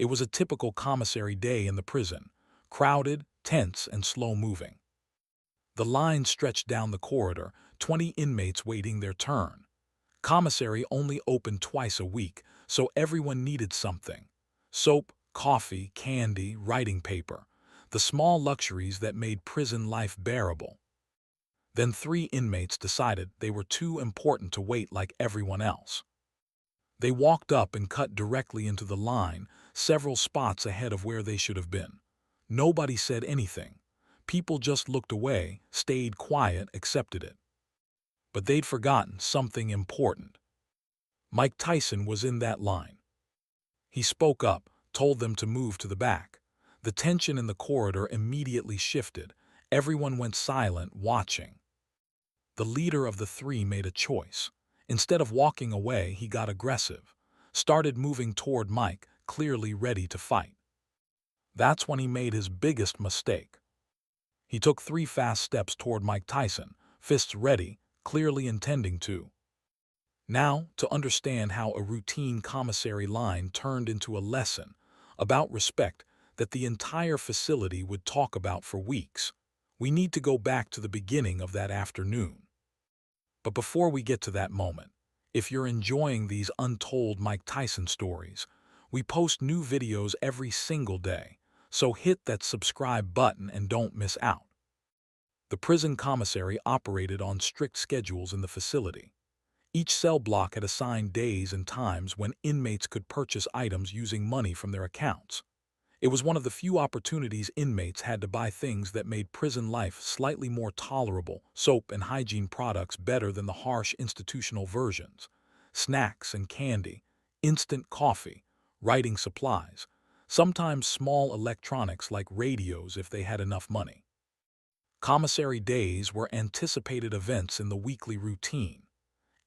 It was a typical commissary day in the prison, crowded, tense, and slow-moving. The line stretched down the corridor, 20 inmates waiting their turn. Commissary only opened twice a week, so everyone needed something. Soap, coffee, candy, writing paper. The small luxuries that made prison life bearable. Then 3 inmates decided they were too important to wait like everyone else. They walked up and cut directly into the line, several spots ahead of where they should have been. Nobody said anything. People just looked away, stayed quiet, accepted it. But they'd forgotten something important. Mike Tyson was in that line. He spoke up, told them to move to the back. The tension in the corridor immediately shifted. Everyone went silent, watching. The leader of the 3 made a choice. Instead of walking away, he got aggressive, started moving toward Mike, clearly ready to fight. That's when he made his biggest mistake. He took 3 fast steps toward Mike Tyson, fists ready, clearly intending to. Now, to understand how a routine commissary line turned into a lesson about respect that the entire facility would talk about for weeks, we need to go back to the beginning of that afternoon. But before we get to that moment, if you're enjoying these untold Mike Tyson stories, we post new videos every single day, so hit that subscribe button and don't miss out. The prison commissary operated on strict schedules in the facility. Each cell block had assigned days and times when inmates could purchase items using money from their accounts. It was one of the few opportunities inmates had to buy things that made prison life slightly more tolerable, soap and hygiene products better than the harsh institutional versions, snacks and candy, instant coffee, writing supplies, sometimes small electronics like radios if they had enough money. Commissary days were anticipated events in the weekly routine.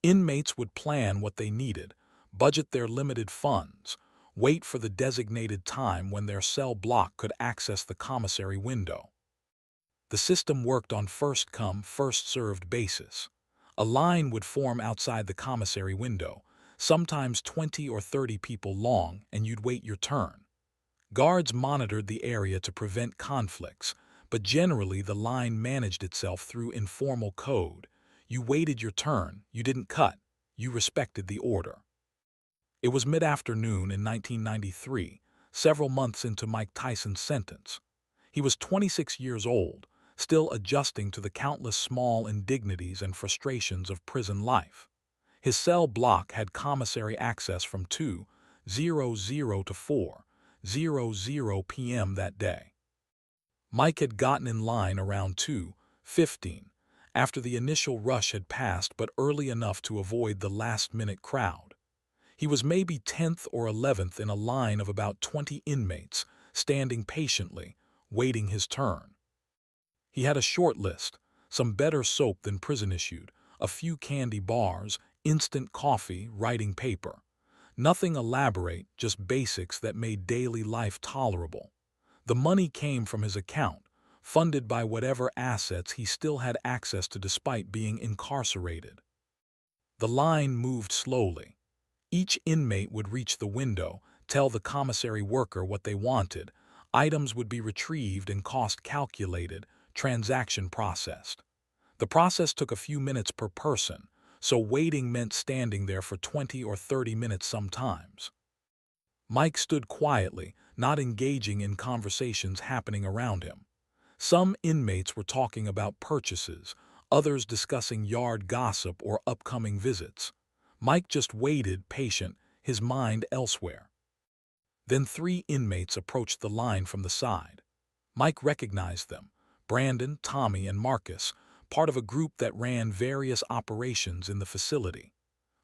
Inmates would plan what they needed, budget their limited funds, wait for the designated time when their cell block could access the commissary window. The system worked on first-come, first-served basis. A line would form outside the commissary window, sometimes 20 or 30 people long, and you'd wait your turn. Guards monitored the area to prevent conflicts, but generally the line managed itself through informal code. You waited your turn, you didn't cut, you respected the order. It was mid-afternoon in 1993, several months into Mike Tyson's sentence. He was 26 years old, still adjusting to the countless small indignities and frustrations of prison life. His cell block had commissary access from 2:00 to 4:00 p.m. that day. Mike had gotten in line around 2:15, after the initial rush had passed but early enough to avoid the last-minute crowd. He was maybe 10th or 11th in a line of about 20 inmates, standing patiently, waiting his turn. He had a short list, some better soap than prison issued, a few candy bars, instant coffee, writing paper. Nothing elaborate, just basics that made daily life tolerable. The money came from his account, funded by whatever assets he still had access to despite being incarcerated. The line moved slowly. Each inmate would reach the window, tell the commissary worker what they wanted, items would be retrieved and cost calculated, transaction processed. The process took a few minutes per person, so waiting meant standing there for 20 or 30 minutes sometimes. Mike stood quietly, not engaging in conversations happening around him. Some inmates were talking about purchases, others discussing yard gossip or upcoming visits. Mike just waited, patient, his mind elsewhere. Then 3 inmates approached the line from the side. Mike recognized them, Brandon, Tommy, and Marcus, part of a group that ran various operations in the facility.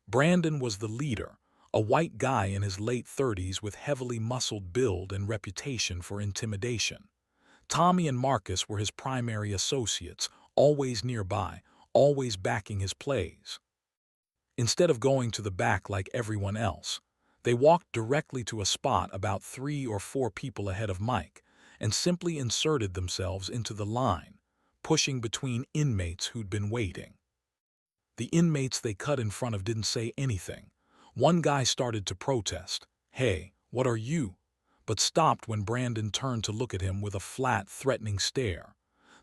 Brandon was the leader, a white guy in his late 30s with heavily muscled build and reputation for intimidation. Tommy and Marcus were his primary associates, always nearby, always backing his plays. Instead of going to the back like everyone else, they walked directly to a spot about 3 or 4 people ahead of Mike and simply inserted themselves into the line, pushing between inmates who'd been waiting. The inmates they cut in front of didn't say anything. One guy started to protest. "Hey, what are you?" but stopped when Brandon turned to look at him with a flat, threatening stare.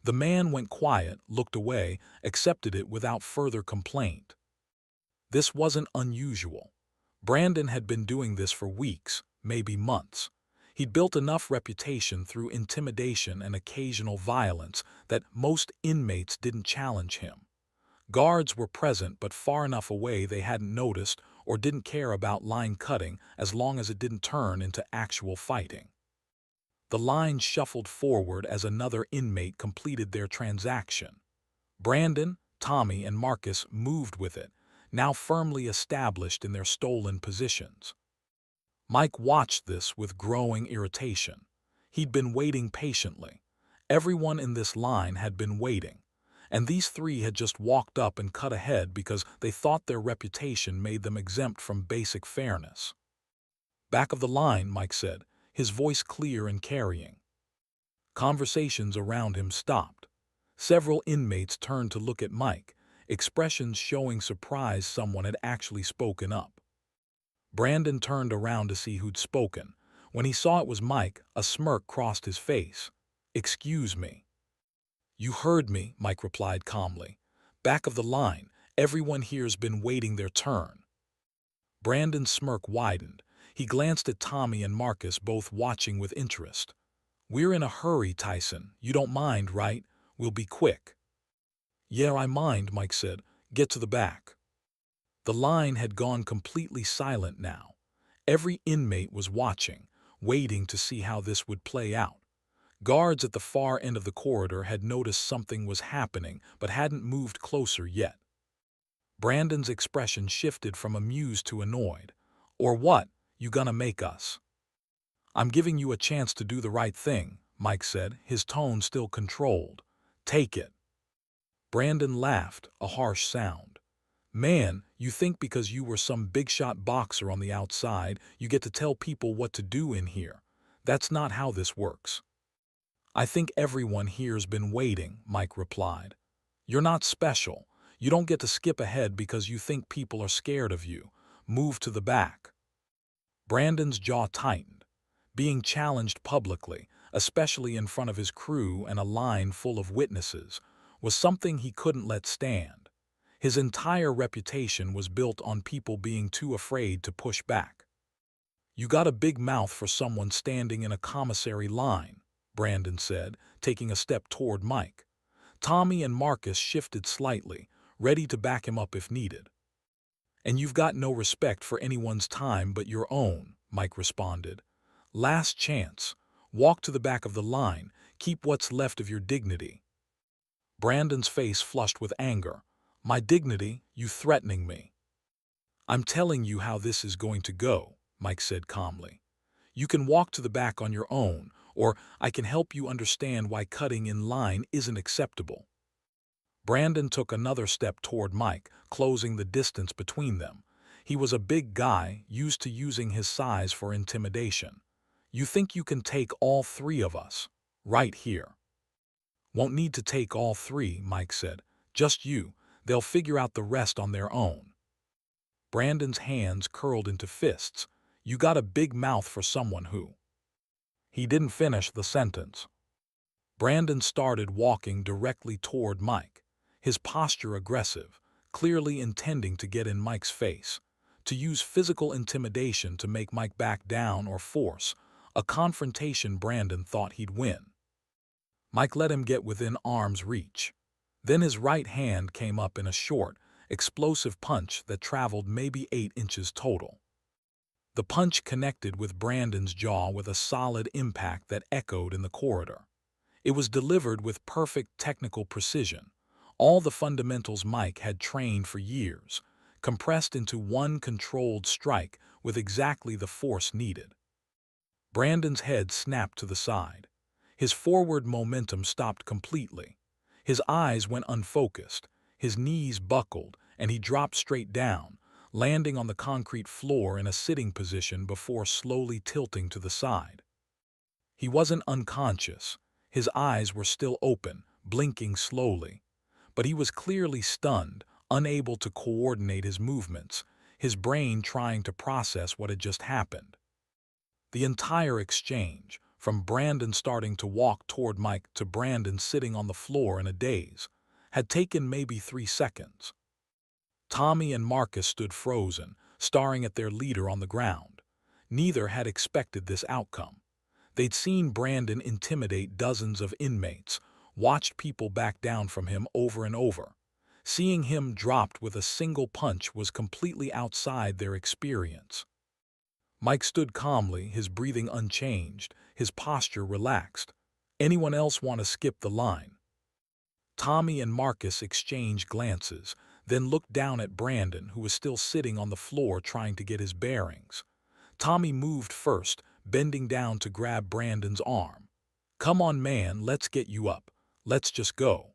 The man went quiet, looked away, accepted it without further complaint. This wasn't unusual. Brandon had been doing this for weeks, maybe months. He'd built enough reputation through intimidation and occasional violence that most inmates didn't challenge him. Guards were present but far enough away they hadn't noticed or didn't care about line cutting as long as it didn't turn into actual fighting. The line shuffled forward as another inmate completed their transaction. Brandon, Tommy, and Marcus moved with it, now firmly established in their stolen positions. Mike watched this with growing irritation. He'd been waiting patiently. Everyone in this line had been waiting, and these three had just walked up and cut ahead because they thought their reputation made them exempt from basic fairness. "Back of the line," Mike said, his voice clear and carrying. Conversations around him stopped. Several inmates turned to look at Mike, expressions showing surprise someone had actually spoken up. Brandon turned around to see who'd spoken. When he saw it was Mike, a smirk crossed his face. "Excuse me." "You heard me," Mike replied calmly. "Back of the line, everyone here's been waiting their turn." Brandon's smirk widened. He glanced at Tommy and Marcus, both watching with interest. "We're in a hurry, Tyson. You don't mind, right? We'll be quick." "Yeah, I mind," Mike said. "Get to the back." The line had gone completely silent now. Every inmate was watching, waiting to see how this would play out. Guards at the far end of the corridor had noticed something was happening but hadn't moved closer yet. Brandon's expression shifted from amused to annoyed. "Or what? You gonna make us?" "I'm giving you a chance to do the right thing," Mike said, his tone still controlled. "Take it." Brandon laughed, a harsh sound. "Man, you think because you were some big-shot boxer on the outside, you get to tell people what to do in here. That's not how this works." "I think everyone here's been waiting," Mike replied. "You're not special. You don't get to skip ahead because you think people are scared of you. Move to the back." Brandon's jaw tightened. Being challenged publicly, especially in front of his crew and a line full of witnesses, was something he couldn't let stand. His entire reputation was built on people being too afraid to push back. "You got a big mouth for someone standing in a commissary line," Brandon said, taking a step toward Mike. Tommy and Marcus shifted slightly, ready to back him up if needed. "And you've got no respect for anyone's time but your own," Mike responded. "Last chance. Walk to the back of the line. Keep what's left of your dignity." Brandon's face flushed with anger. "My dignity? You threatening me?" "I'm telling you how this is going to go," Mike said calmly. "You can walk to the back on your own, or I can help you understand why cutting in line isn't acceptable." Brandon took another step toward Mike, closing the distance between them. He was a big guy, used to using his size for intimidation. "You think you can take all three of us? Right here." "Won't need to take all three," Mike said. "Just you. They'll figure out the rest on their own." Brandon's hands curled into fists. "You got a big mouth for someone who—" He didn't finish the sentence. Brandon started walking directly toward Mike, his posture aggressive, clearly intending to get in Mike's face, to use physical intimidation to make Mike back down or force a confrontation Brandon thought he'd win. Mike let him get within arm's reach. Then his right hand came up in a short, explosive punch that traveled maybe 8 inches total. The punch connected with Brandon's jaw with a solid impact that echoed in the corridor. It was delivered with perfect technical precision, all the fundamentals Mike had trained for years, compressed into one controlled strike with exactly the force needed. Brandon's head snapped to the side. His forward momentum stopped completely. His eyes went unfocused, his knees buckled, and he dropped straight down, landing on the concrete floor in a sitting position before slowly tilting to the side. He wasn't unconscious. His eyes were still open, blinking slowly. But he was clearly stunned, unable to coordinate his movements, his brain trying to process what had just happened. The entire exchange, from Brandon starting to walk toward Mike to Brandon sitting on the floor in a daze, had taken maybe 3 seconds. Tommy and Marcus stood frozen, staring at their leader on the ground. Neither had expected this outcome. They'd seen Brandon intimidate dozens of inmates, watched people back down from him over and over. Seeing him dropped with a single punch was completely outside their experience. Mike stood calmly, his breathing unchanged, his posture relaxed. Anyone else want to skip the line? Tommy and Marcus exchanged glances, then looked down at Brandon, who was still sitting on the floor trying to get his bearings. Tommy moved first, bending down to grab Brandon's arm. "Come on, man, let's get you up. Let's just go."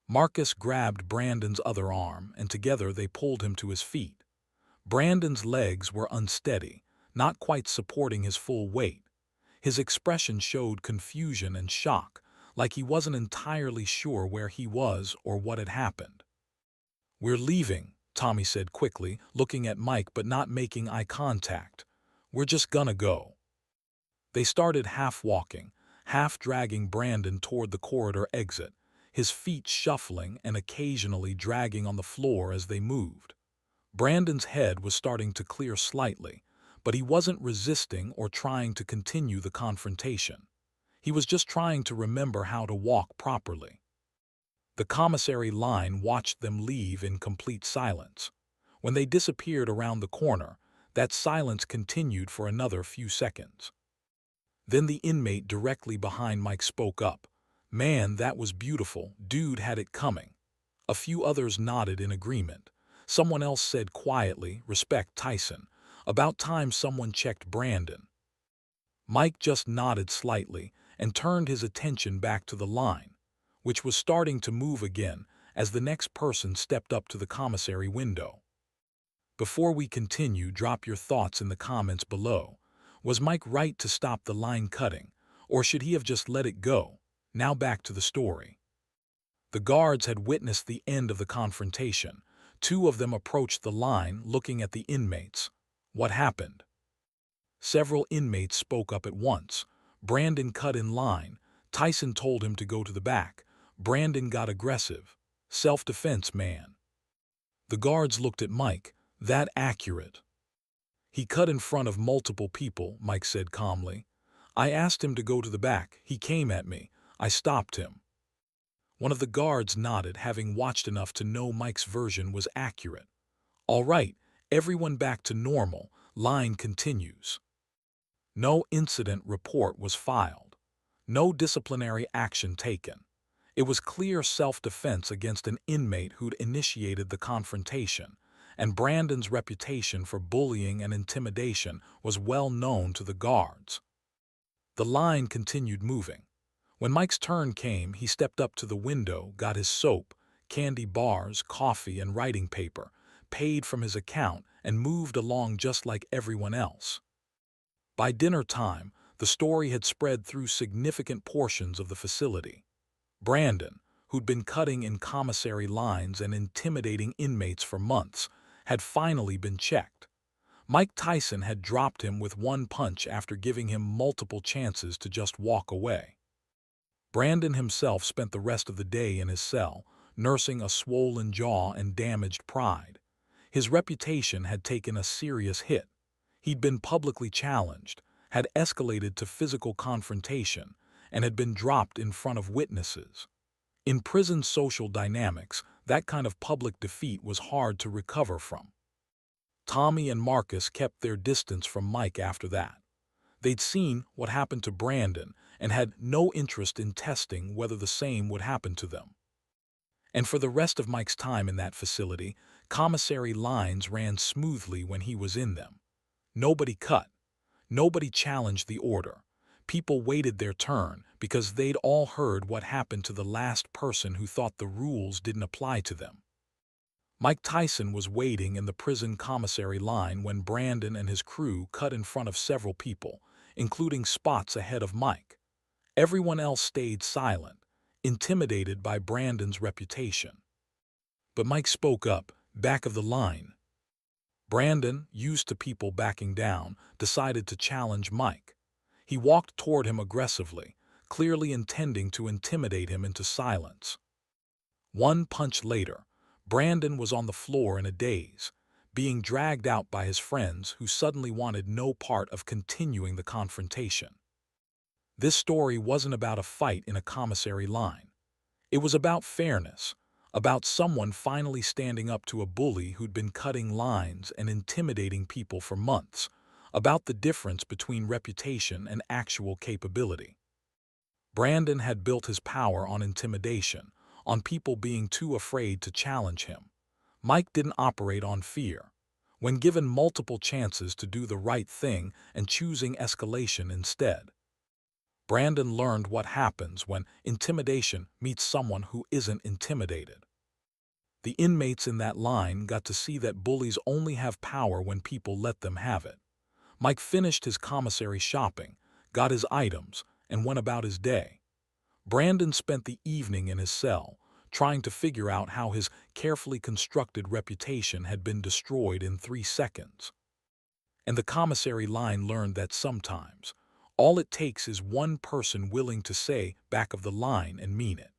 Marcus grabbed Brandon's other arm, and together they pulled him to his feet. Brandon's legs were unsteady, not quite supporting his full weight. His expression showed confusion and shock, like he wasn't entirely sure where he was or what had happened. "We're leaving," Tommy said quickly, looking at Mike but not making eye contact. "We're just gonna go." They started half walking, half dragging Brandon toward the corridor exit, his feet shuffling and occasionally dragging on the floor as they moved. Brandon's head was starting to clear slightly, but he wasn't resisting or trying to continue the confrontation. He was just trying to remember how to walk properly. The commissary line watched them leave in complete silence. When they disappeared around the corner, that silence continued for another few seconds. Then the inmate directly behind Mike spoke up. "Man, that was beautiful. Dude had it coming." A few others nodded in agreement. Someone else said quietly, "Respect Tyson. About time someone checked Brandon." Mike just nodded slightly and turned his attention back to the line, which was starting to move again as the next person stepped up to the commissary window. Before we continue, drop your thoughts in the comments below. Was Mike right to stop the line cutting, or should he have just let it go? Now back to the story. The guards had witnessed the end of the confrontation. Two of them approached the line, looking at the inmates. What happened? Several inmates spoke up at once. Brandon cut in line. Tyson told him to go to the back. Brandon got aggressive. Self-defense, man. The guards looked at Mike. That accurate? "He cut in front of multiple people," Mike said calmly. "I asked him to go to the back. He came at me. I stopped him." One of the guards nodded, having watched enough to know Mike's version was accurate. "All right, everyone back to normal. Line continues." No incident report was filed. No disciplinary action taken. It was clear self-defense against an inmate who'd initiated the confrontation, and Brandon's reputation for bullying and intimidation was well known to the guards. The line continued moving. When Mike's turn came, he stepped up to the window, got his soap, candy bars, coffee, and writing paper, paid from his account, and moved along just like everyone else. By dinner time, the story had spread through significant portions of the facility. Brandon, who'd been cutting in commissary lines and intimidating inmates for months, had finally been checked. Mike Tyson had dropped him with one punch after giving him multiple chances to just walk away. Brandon himself spent the rest of the day in his cell, nursing a swollen jaw and damaged pride. His reputation had taken a serious hit. He'd been publicly challenged, had escalated to physical confrontation, and had been dropped in front of witnesses. In prison social dynamics, that kind of public defeat was hard to recover from. Tommy and Marcus kept their distance from Mike after that. They'd seen what happened to Brandon and had no interest in testing whether the same would happen to them. And for the rest of Mike's time in that facility, commissary lines ran smoothly when he was in them. Nobody cut. Nobody challenged the order. People waited their turn because they'd all heard what happened to the last person who thought the rules didn't apply to them. Mike Tyson was waiting in the prison commissary line when Brandon and his crew cut in front of several people, including spots ahead of Mike. Everyone else stayed silent, intimidated by Brandon's reputation. But Mike spoke up, back of the line. Brandon, used to people backing down, decided to challenge Mike. He walked toward him aggressively, clearly intending to intimidate him into silence. One punch later, Brandon was on the floor in a daze, being dragged out by his friends who suddenly wanted no part of continuing the confrontation. This story wasn't about a fight in a commissary line. It was about fairness, about someone finally standing up to a bully who'd been cutting lines and intimidating people for months, about the difference between reputation and actual capability. Brandon had built his power on intimidation, on people being too afraid to challenge him. Mike didn't operate on fear. When given multiple chances to do the right thing and choosing escalation instead, Brandon learned what happens when intimidation meets someone who isn't intimidated. The inmates in that line got to see that bullies only have power when people let them have it. Mike finished his commissary shopping, got his items, and went about his day. Brandon spent the evening in his cell, trying to figure out how his carefully constructed reputation had been destroyed in 3 seconds. And the commissary line learned that sometimes, all it takes is one person willing to say back of the line and mean it.